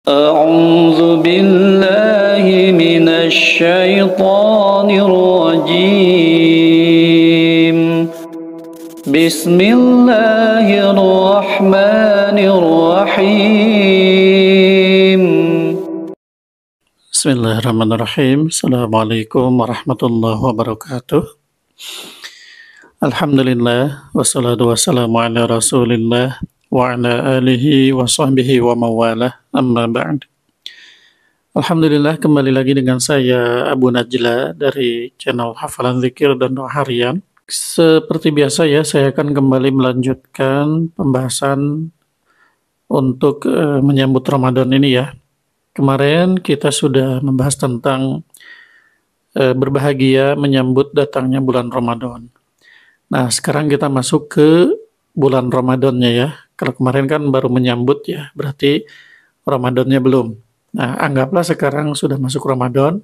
أعوذ بالله من الشيطان الرجيم بسم الله الرحمن الرحيم Bismillahirrahmanirrahim. Assalamualaikum warahmatullahi wabarakatuh. Alhamdulillah, wassalatu wassalamu ala rasulillah wa ala alihi wa sahbihi wa mawalah, amma ba'd. Alhamdulillah, kembali lagi dengan saya Abu Najla dari channel Hafalan Zikir dan Doa Harian. Seperti biasa ya, saya akan kembali melanjutkan pembahasan untuk menyambut Ramadan ini ya. Kemarin kita sudah membahas tentang berbahagia menyambut datangnya bulan Ramadan. Nah, sekarang kita masuk ke bulan Ramadannya ya. Kalau kemarin kan baru menyambut ya, berarti Ramadannya belum. Nah, anggaplah sekarang sudah masuk Ramadan.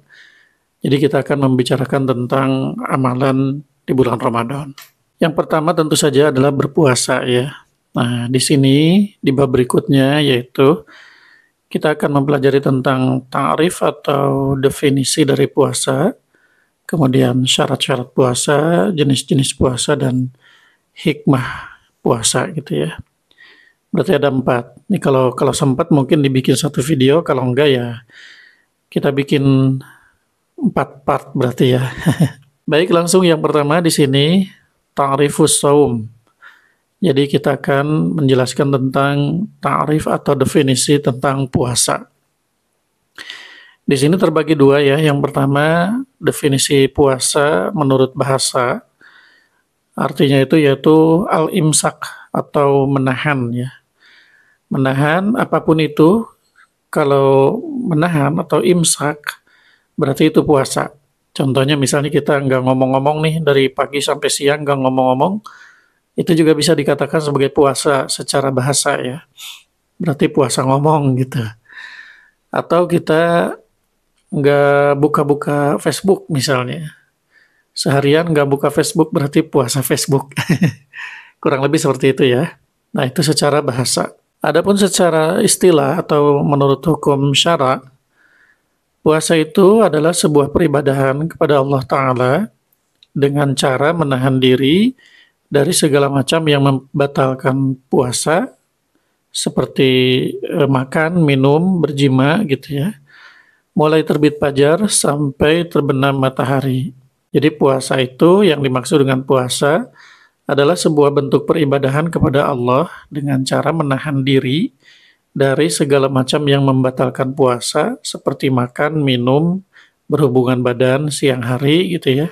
Jadi kita akan membicarakan tentang amalan di bulan Ramadan. Yang pertama tentu saja adalah berpuasa ya. Nah, di sini di bab berikutnya yaitu kita akan mempelajari tentang ta'rif atau definisi dari puasa, kemudian syarat-syarat puasa, jenis-jenis puasa, dan hikmah puasa gitu ya. Berarti ada 4. Ini kalau sempat mungkin dibikin satu video, kalau enggak ya kita bikin 4 part berarti ya. Baik, langsung yang pertama di sini ta'rifus shaum. Jadi kita akan menjelaskan tentang ta'rif atau definisi tentang puasa. Di sini terbagi 2 ya. Yang pertama, definisi puasa menurut bahasa. Artinya itu yaitu al-imsak atau menahan ya. Menahan apapun itu, kalau menahan atau imsak berarti itu puasa. Contohnya misalnya kita nggak ngomong-ngomong nih dari pagi sampai siang nggak ngomong-ngomong, itu juga bisa dikatakan sebagai puasa secara bahasa ya. Berarti puasa ngomong gitu. Atau kita nggak buka-buka Facebook misalnya. Seharian nggak buka Facebook berarti puasa Facebook. Kurang lebih seperti itu ya. Nah, itu secara bahasa. Adapun secara istilah atau menurut hukum syara, puasa itu adalah sebuah peribadahan kepada Allah Ta'ala dengan cara menahan diri dari segala macam yang membatalkan puasa, seperti makan, minum, berjima gitu ya. Mulai terbit fajar sampai terbenam matahari. Jadi puasa itu yang dimaksud dengan puasa adalah sebuah bentuk peribadahan kepada Allah dengan cara menahan diri dari segala macam yang membatalkan puasa, seperti makan, minum, berhubungan badan siang hari gitu ya.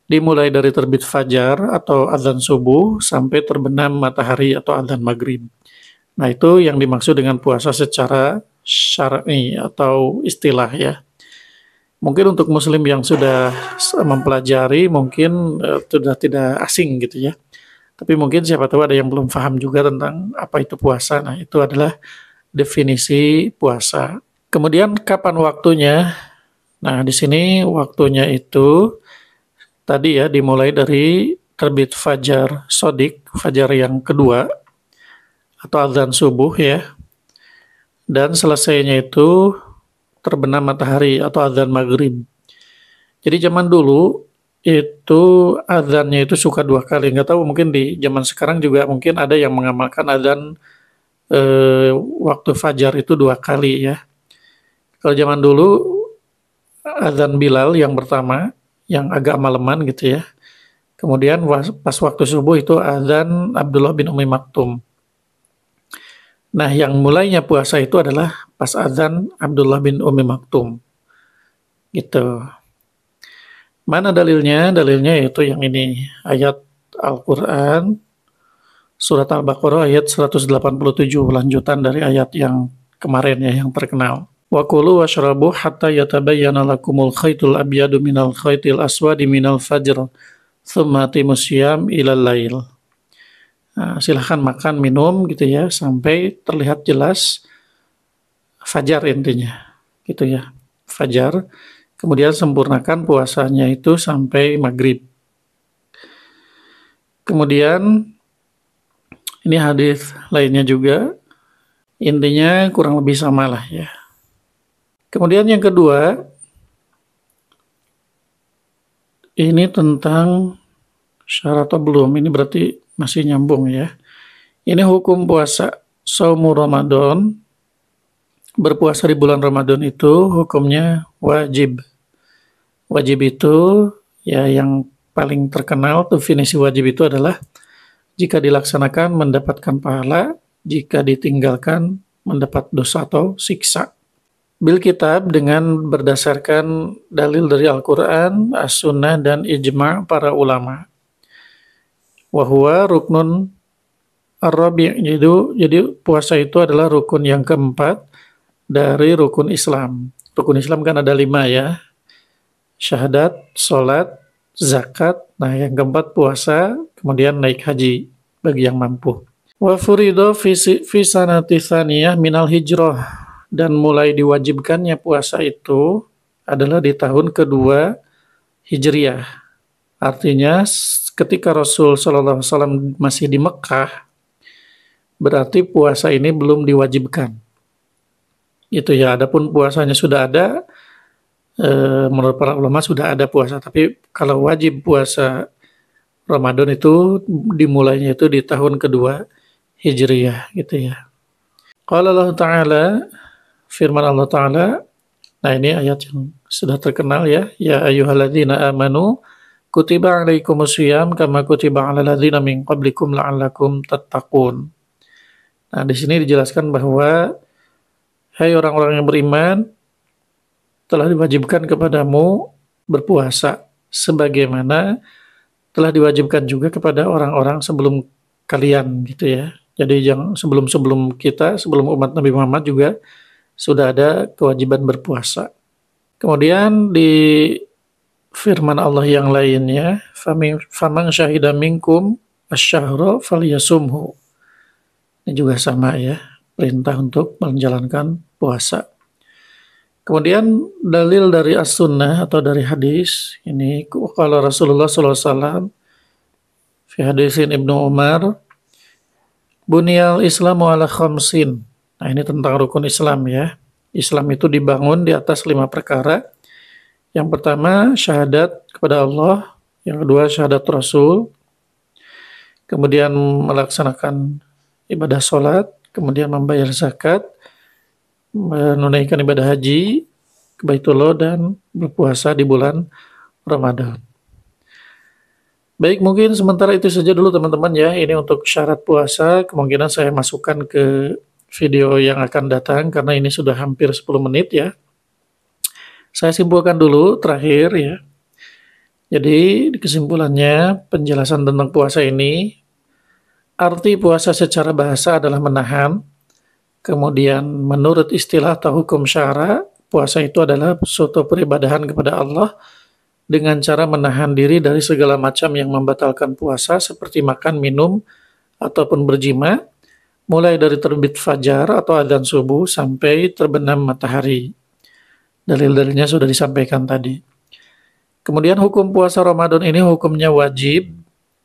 Dimulai dari terbit fajar atau azan subuh sampai terbenam matahari atau azan maghrib. Nah, itu yang dimaksud dengan puasa secara syar'i atau istilah ya. Mungkin untuk muslim yang sudah mempelajari mungkin sudah tidak asing gitu ya. Tapi mungkin siapa tahu ada yang belum paham juga tentang apa itu puasa. Nah, itu adalah definisi puasa. Kemudian kapan waktunya? Nah, di sini waktunya itu tadi ya dimulai dari terbit fajar sodik, fajar yang kedua atau azan subuh ya. Dan selesainya itu terbenam matahari atau azan maghrib. Jadi zaman dulu itu azannya itu suka 2 kali. Nggak tahu mungkin di zaman sekarang juga mungkin ada yang mengamalkan azan waktu fajar itu 2 kali ya. Kalau zaman dulu azan Bilal yang pertama, yang agak maleman gitu ya. Kemudian pas waktu subuh itu azan Abdullah bin Umi Maktum. Nah, yang mulainya puasa itu adalah pas azan Abdullah bin Umi Maktum. Gitu. Mana dalilnya? Dalilnya yaitu yang ini, ayat Al-Qur'an surat Al-Baqarah ayat 187, lanjutan dari ayat yang kemarin ya, yang terkenal. Wa kulu washrabu hatta yatabayyana lakumul khaytul abyadu minal khaytil aswadi minal fajr thumma atimus syiyam ilal lail. Nah, silahkan makan, minum gitu ya sampai terlihat jelas fajar intinya. Gitu ya. Fajar. Kemudian sempurnakan puasanya itu sampai maghrib. Kemudian ini hadis lainnya juga Intinya kurang lebih sama lah ya. Kemudian yang kedua, ini tentang syarat atau belum, ini berarti masih nyambung ya. Ini hukum puasa. Saumu Ramadan, berpuasa di bulan Ramadan itu hukumnya wajib. Wajib itu ya yang paling terkenal definisi wajib itu adalah jika dilaksanakan mendapatkan pahala, jika ditinggalkan mendapat dosa atau siksa. Bil kitab dengan berdasarkan dalil dari Al-Quran, As-Sunnah, dan ijma' para ulama. Wahwa ruknun ar-rabi', jadi puasa itu adalah rukun yang keempat dari rukun Islam. Rukun Islam kan ada 5 ya. Syahadat, sholat, zakat, nah yang keempat puasa, kemudian naik haji bagi yang mampu. Wa furido fi sanati tsaniyah minal hijrah, dan mulai diwajibkannya puasa itu adalah di tahun kedua Hijriah. Artinya ketika Rasul SAW masih di Mekah, berarti puasa ini belum diwajibkan. Itu ya, adapun puasanya sudah ada, menurut para ulama sudah ada puasa. Tapi kalau wajib puasa Ramadan itu dimulainya itu di tahun kedua Hijriah gitu ya. Qala Allah Ta'ala, firman Allah Ta'ala, nah ini ayat yang sudah terkenal ya. Ya ayyuhalladzina amanu kutiba alaikumusiyam kama kutiba alal ladzina min qablikum la'allakum tattaqun. Nah di sini dijelaskan bahwa hai orang-orang yang beriman, telah diwajibkan kepadamu berpuasa sebagaimana telah diwajibkan juga kepada orang-orang sebelum kalian gitu ya. Jadi sebelum kita, sebelum umat Nabi Muhammad juga sudah ada kewajiban berpuasa. Kemudian di firman Allah yang lainnya, faman syahida minkum asyahra falyasumhu. Ini juga sama ya, perintah untuk menjalankan puasa. Kemudian dalil dari as-sunnah atau dari hadis, ini kalau Rasulullah SAW fi hadisin Ibnu Umar, bunyal islamu ala khamsin. Nah ini tentang rukun Islam ya. Islam itu dibangun di atas 5 perkara. Yang pertama syahadat kepada Allah, yang kedua syahadat Rasul, kemudian melaksanakan ibadah sholat, kemudian membayar zakat, menunaikan ibadah haji ke Baitullah, dan berpuasa di bulan Ramadan. Baik, mungkin sementara itu saja dulu teman-teman ya. Ini untuk syarat puasa, kemungkinan saya masukkan ke video yang akan datang karena ini sudah hampir 10 menit ya. Saya simpulkan dulu terakhir ya. Jadi kesimpulannya penjelasan tentang puasa ini, arti puasa secara bahasa adalah menahan. Kemudian menurut istilah atau hukum syara, puasa itu adalah suatu peribadahan kepada Allah dengan cara menahan diri dari segala macam yang membatalkan puasa seperti makan, minum, ataupun berjima, mulai dari terbit fajar atau adzan subuh sampai terbenam matahari. Dalil-dalilnya sudah disampaikan tadi. Kemudian hukum puasa Ramadan ini hukumnya wajib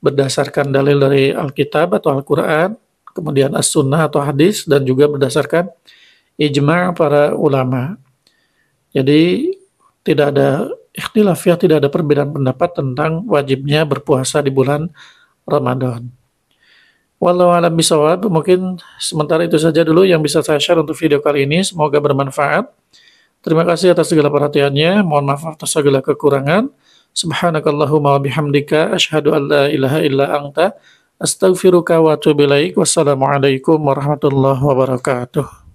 berdasarkan dalil dari Alkitab atau Al-Quran, kemudian As-Sunnah atau hadis, dan juga berdasarkan ijma' para ulama. Jadi tidak ada ikhtilaf ya, tidak ada perbedaan pendapat tentang wajibnya berpuasa di bulan Ramadan. Wallahu a'lam bishawab. Mungkin sementara itu saja dulu yang bisa saya share untuk video kali ini. Semoga bermanfaat. Terima kasih atas segala perhatiannya. Mohon maaf atas segala kekurangan. Subhanakallahumma wa bihamdika asyhadu an la ilaha illa anta astaghfiruka wa atubu ilaik. Wassalamualaikum warahmatullahi wabarakatuh.